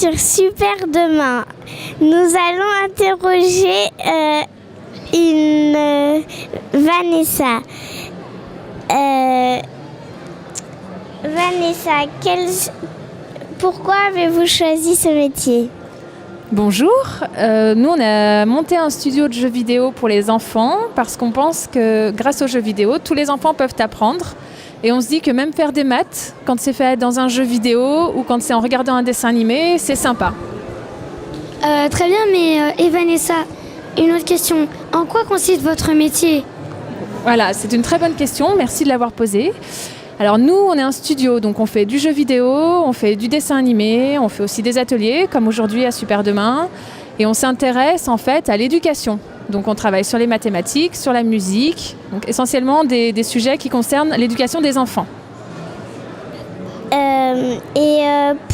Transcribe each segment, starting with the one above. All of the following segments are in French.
sur Super Demain. Nous allons interroger une Vanessa. Vanessa, pourquoi avez-vous choisi ce métier ? Bonjour, nous on a monté un studio de jeux vidéo pour les enfants parce qu'on pense que grâce aux jeux vidéo, tous les enfants peuvent apprendre. Et on se dit que même faire des maths, quand c'est fait dans un jeu vidéo ou quand c'est en regardant un dessin animé, c'est sympa. Très bien, mais et Vanessa, une autre question. En quoi consiste votre métier ? Voilà, c'est une très bonne question, merci de l'avoir posée. Alors nous, on est un studio, donc on fait du jeu vidéo, on fait du dessin animé, on fait aussi des ateliers, comme aujourd'hui à Super Demain. Et on s'intéresse en fait à l'éducation. Donc on travaille sur les mathématiques, sur la musique, donc essentiellement des sujets qui concernent l'éducation des enfants.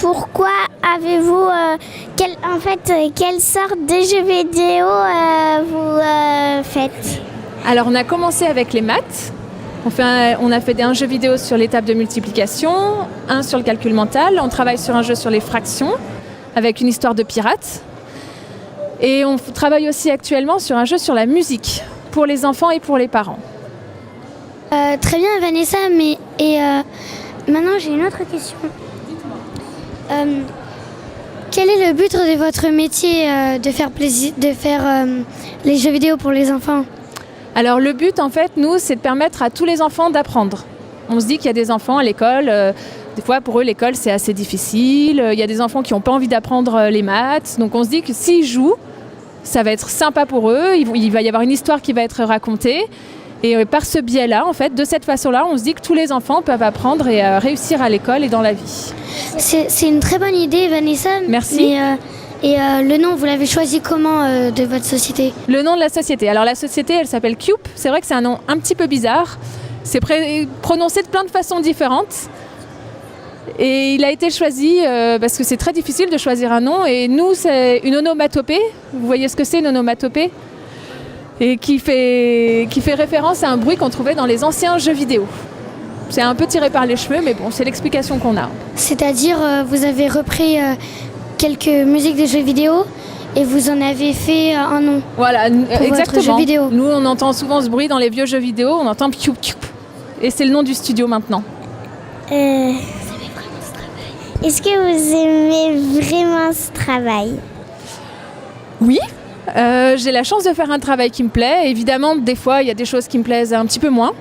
Pourquoi avez-vous... quelle sorte de jeux vidéo vous faites ? Alors on a commencé avec les maths. On a fait un jeu vidéo sur les tables de multiplication, un sur le calcul mental. On travaille sur un jeu sur les fractions, avec une histoire de pirate. Et on travaille aussi actuellement sur un jeu sur la musique, pour les enfants et pour les parents. Très bien Vanessa, mais maintenant j'ai une autre question. Quel est le but de votre métier de faire les jeux vidéo pour les enfants ? Alors le but en fait, nous, c'est de permettre à tous les enfants d'apprendre. On se dit qu'il y a des enfants à l'école, des fois pour eux l'école c'est assez difficile, il y a des enfants qui n'ont pas envie d'apprendre les maths, donc on se dit que s'ils jouent, ça va être sympa pour eux, il va y avoir une histoire qui va être racontée. Et par ce biais-là, en fait, de cette façon-là, on se dit que tous les enfants peuvent apprendre et réussir à l'école et dans la vie. C'est une très bonne idée, Vanessa. Merci. Le nom, vous l'avez choisi comment de votre société ? Le nom de la société. Alors la société, elle s'appelle Cube. C'est vrai que c'est un nom un petit peu bizarre. C'est prononcé de plein de façons différentes. Et il a été choisi parce que c'est très difficile de choisir un nom. Et nous, c'est une onomatopée. Vous voyez ce que c'est, une onomatopée ? Et qui fait référence à un bruit qu'on trouvait dans les anciens jeux vidéo. C'est un peu tiré par les cheveux, mais bon, c'est l'explication qu'on a. C'est-à-dire, vous avez repris quelques musiques de jeux vidéo et vous en avez fait un nom. Voilà, exactement. Jeu vidéo. Nous, on entend souvent ce bruit dans les vieux jeux vidéo, on entend piou piou. Et c'est le nom du studio maintenant. Est-ce que vous aimez vraiment ce travail ? Oui. J'ai la chance de faire un travail qui me plaît. Évidemment, des fois, il y a des choses qui me plaisent un petit peu moins.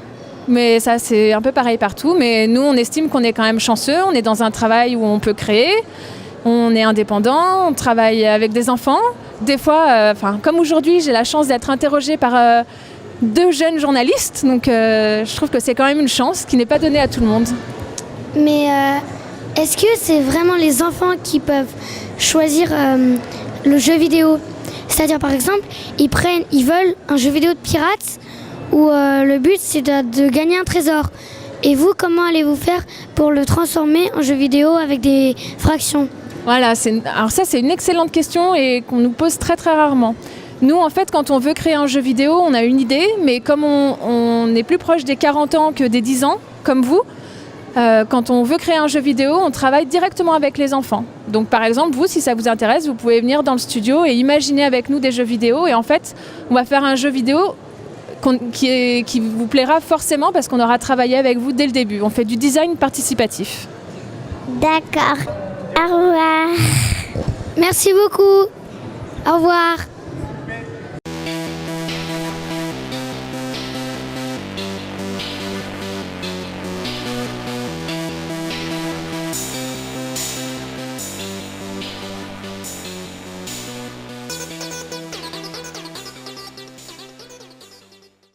Mais ça, c'est un peu pareil partout. Mais nous, on estime qu'on est quand même chanceux. On est dans un travail où on peut créer. On est indépendant. On travaille avec des enfants. Des fois, comme aujourd'hui, j'ai la chance d'être interrogée par 2 jeunes journalistes. Donc, je trouve que c'est quand même une chance qui n'est pas donnée à tout le monde. Mais est-ce que c'est vraiment les enfants qui peuvent choisir le jeu vidéo ? C'est-à-dire, par exemple, ils veulent un jeu vidéo de pirates où le but, c'est de gagner un trésor. Et vous, comment allez-vous faire pour le transformer en jeu vidéo avec des fractions ? Voilà, alors ça, c'est une excellente question et qu'on nous pose très, très rarement. Nous, en fait, quand on veut créer un jeu vidéo, on a une idée, mais comme on est plus proche des 40 ans que des 10 ans, comme vous, quand on veut créer un jeu vidéo, on travaille directement avec les enfants. Donc par exemple, vous, si ça vous intéresse, vous pouvez venir dans le studio et imaginer avec nous des jeux vidéo. Et en fait, on va faire un jeu vidéo qui vous plaira forcément parce qu'on aura travaillé avec vous dès le début. On fait du design participatif. D'accord. Au revoir. Merci beaucoup. Au revoir.